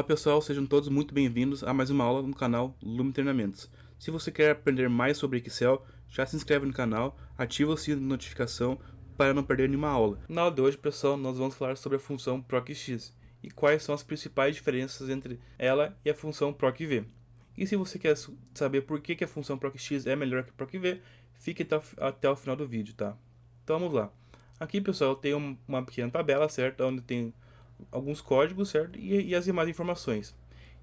Olá pessoal, sejam todos muito bem-vindos a mais uma aula no canal Lume Treinamentos. Se você quer aprender mais sobre Excel, já se inscreve no canal, ativa o sino de notificação para não perder nenhuma aula. Na aula de hoje, pessoal, nós vamos falar sobre a função PROC-X e quais são as principais diferenças entre ela e a função PROC-V. E se você quer saber por que a função PROC-X é melhor que PROC-V, fique até o final do vídeo, tá? Então vamos lá. Aqui, pessoal, eu tenho uma pequena tabela, certo? Onde tem alguns códigos, certo? E as demais informações.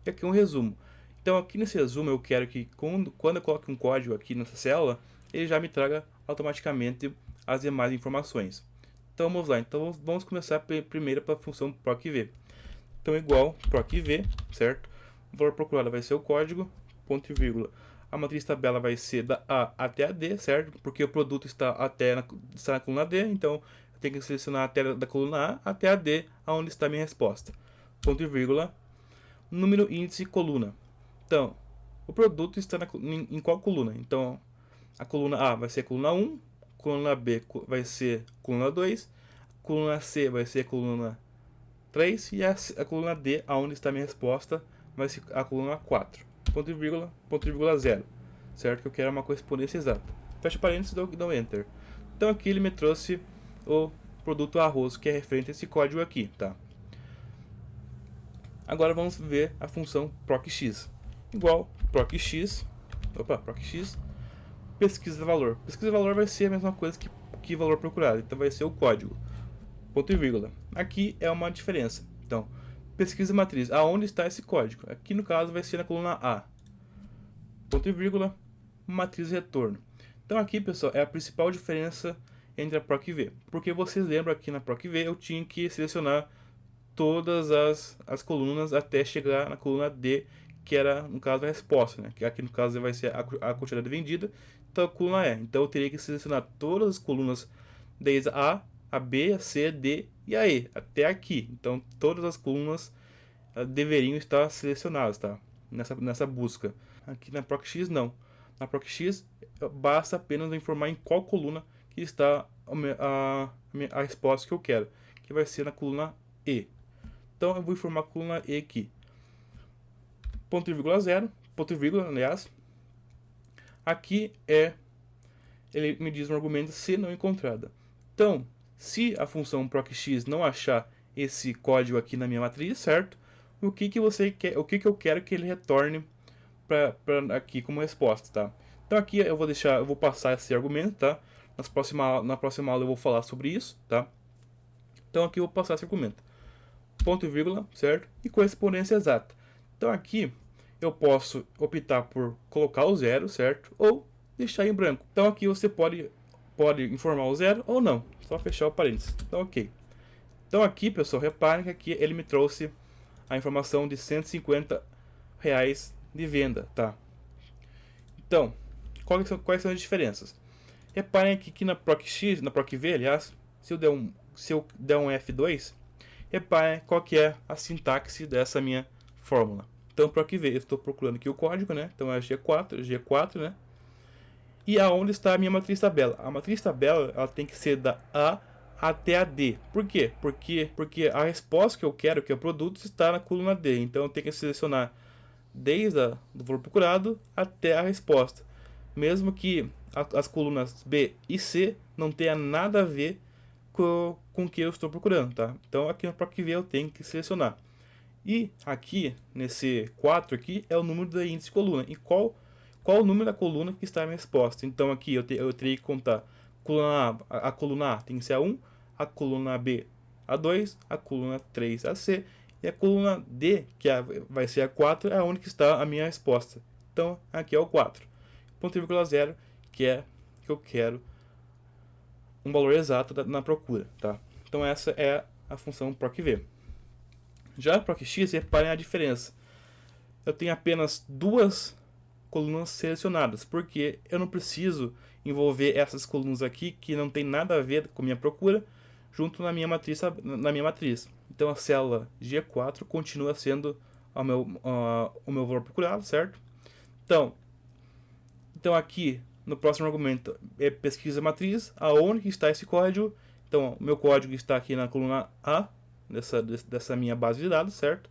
E aqui um resumo. Então aqui nesse resumo eu quero que quando eu coloque um código aqui nessa célula, ele já me traga automaticamente as demais informações. Então vamos lá. Então vamos começar primeiro pela função PROC-V. Então igual PROC-V, certo? O valor procurado vai ser o código, ponto e vírgula. A matriz tabela vai ser da A até a D, certo? Porque o produto está na coluna D, então eu tenho que selecionar até da coluna A até a D, aonde está a minha resposta. Ponto e vírgula. Número, índice, coluna. Então, o produto está em qual coluna? Então, a coluna A vai ser a coluna 1, coluna B vai ser a coluna 2, a coluna C vai ser a coluna 3 e a coluna D, aonde está a minha resposta, vai ser a coluna 4. Ponto e vírgula 0, certo? Que eu quero uma correspondência exata. Fecha parênteses e dou Enter. Então aqui ele me trouxe o produto arroz, que é referente a esse código aqui, tá? Agora vamos ver a função PROC-X. Igual PROC-X, pesquisa valor. Pesquisa valor vai ser a mesma coisa que valor procurado, então vai ser o código. Ponto e vírgula. Aqui é uma diferença. Então, pesquisa matriz. Aonde está esse código? Aqui no caso vai ser na coluna A. Ponto e vírgula. Matriz retorno. Então aqui, pessoal, é a principal diferença entre a PROC-V. Porque vocês lembram aqui na PROC-V eu tinha que selecionar todas as colunas até chegar na coluna D, que era, no caso, a resposta, né? Que aqui no caso vai ser a quantidade vendida. Então a coluna E. Então eu teria que selecionar todas as colunas desde a B, a C, D e a E, até aqui. Então todas as colunas deveriam estar selecionadas, tá? Nessa busca. Aqui na PROC-X não. Na PROC-X basta apenas informar em qual coluna que está a resposta que eu quero, que vai ser na coluna E. Então eu vou informar a coluna E aqui. Ponto e vírgula 0, ponto e vírgula, aliás. Aqui ele me diz um argumento se não encontrada. Então, se a função PROC-X não achar esse código aqui na minha matriz, certo? O que eu quero que ele retorne para aqui como resposta, tá? Então aqui eu vou passar esse argumento, tá? Na próxima aula eu vou falar sobre isso, tá? Então aqui eu vou passar esse argumento. Ponto e vírgula, certo? E correspondência exata. Então aqui eu posso optar por colocar o zero, certo? Ou deixar em branco. Então aqui você pode informar o zero ou não. Só fechar o parênteses. Então ok. Então aqui, pessoal, reparem que aqui ele me trouxe a informação de R$150 de venda, tá? Então, quais são as diferenças? Reparem aqui que na PROC-X, na PROC-V, aliás, se eu der um F2, reparem qual que é a sintaxe dessa minha fórmula. Então, PROC-V, eu estou procurando aqui o código, né? Então é G4, né? E aonde está a minha matriz tabela? A matriz tabela, ela tem que ser da A até a D. Por quê? Porque a resposta que eu quero, que é o produto, está na coluna D. Então eu tenho que selecionar desde o valor procurado até a resposta. Mesmo que as colunas B e C não tenham nada a ver com o que eu estou procurando, tá? Então aqui no PROC-V eu tenho que selecionar. E aqui, nesse 4 aqui, é o número da índice de coluna. E qual o número da coluna que está a minha resposta? Então aqui eu teria que contar a coluna A tem que ser a 1, a coluna B a 2, a coluna 3 a C e a coluna D, que vai ser a 4, é onde que está a minha resposta. Então aqui é o 4. Ponto e vírgula 0, que é que eu quero um valor exato na procura, tá? Então essa é a função PROC-V. Já a PROC-X, reparem a diferença. Eu tenho apenas duas colunas selecionadas, porque eu não preciso envolver essas colunas aqui que não tem nada a ver com a minha procura junto na minha matriz. Então a célula G4 continua sendo o meu valor procurado, certo? Então aqui no próximo argumento é pesquisa matriz, aonde está esse código. Então o meu código está aqui na coluna A dessa minha base de dados, certo?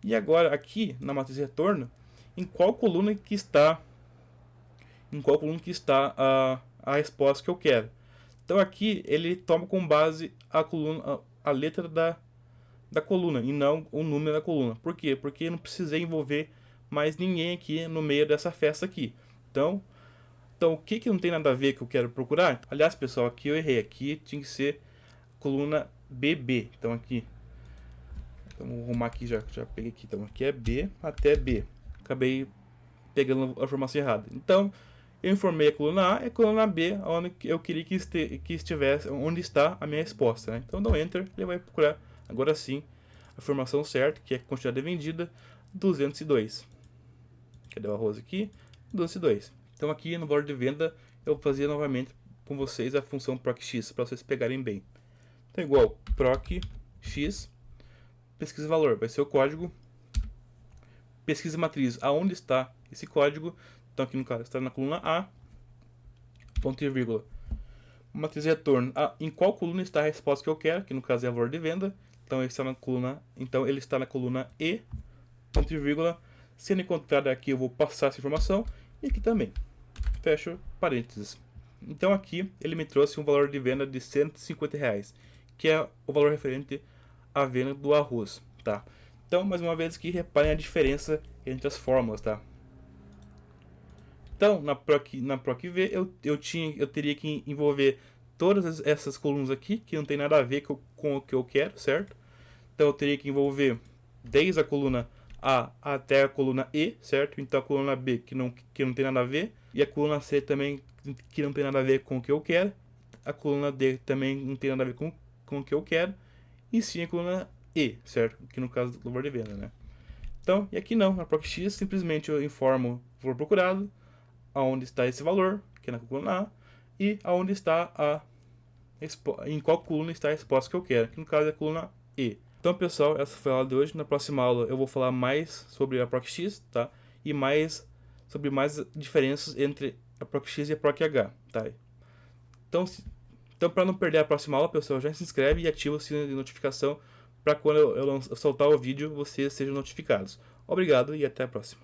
E agora aqui na matriz de retorno, em qual coluna que está a resposta que eu quero. Então aqui ele toma como base a coluna, a letra da coluna e não o número da coluna. Por quê? Porque eu não precisei envolver mais ninguém aqui no meio dessa festa aqui. Então o que não tem nada a ver que eu quero procurar? Aliás, pessoal, aqui eu errei. Aqui tinha que ser coluna BB. Então aqui, então vou arrumar aqui, já peguei aqui. Então aqui é B até B. Acabei pegando a informação errada. Então eu informei a coluna A e a coluna B, onde eu queria que estivesse, onde está a minha resposta. Né? Então dou Enter, ele vai procurar agora sim a informação certa, que é a quantidade vendida, 202. Cadê o arroz aqui? 202. Então aqui no valor de venda eu vou fazer novamente com vocês a função procx para vocês pegarem bem. Então igual procx, pesquisa valor, vai ser o código, pesquisa matriz, aonde está esse código. Então aqui no caso está na coluna A, ponto e vírgula. Matriz de retorno, em qual coluna está a resposta que eu quero, que no caso é o valor de venda. Então ele está na coluna E, ponto e vírgula. Sendo encontrado aqui eu vou passar essa informação e aqui também. Fecho parênteses. Então aqui ele me trouxe um valor de venda de R$150, que é o valor referente à venda do arroz, tá? Então, mais uma vez aqui, reparem a diferença entre as fórmulas, tá? Então, na PROC-V, eu teria que envolver todas essas colunas aqui, que não tem nada a ver com o que eu quero, certo? Então, eu teria que envolver desde a coluna A até a coluna E, certo? Então, a coluna B, que não tem nada a ver, e a coluna C também, que não tem nada a ver com o que eu quero, a coluna D também não tem nada a ver com o que eu quero, e sim a coluna E, certo? Que no caso do valor de venda, né? Então, e aqui não, na PROC-X, simplesmente eu informo o valor procurado, aonde está esse valor, que é na coluna A, e aonde está em qual coluna está a resposta que eu quero, que no caso é a coluna E. Então, pessoal, essa foi a aula de hoje. Na próxima aula eu vou falar mais sobre a PROC-X, tá? E sobre mais diferenças entre a PROC-X e a PROC-H, tá? Então, para não perder a próxima aula, pessoal, já se inscreve e ativa o sino de notificação para quando eu soltar o vídeo, vocês sejam notificados. Obrigado e até a próxima.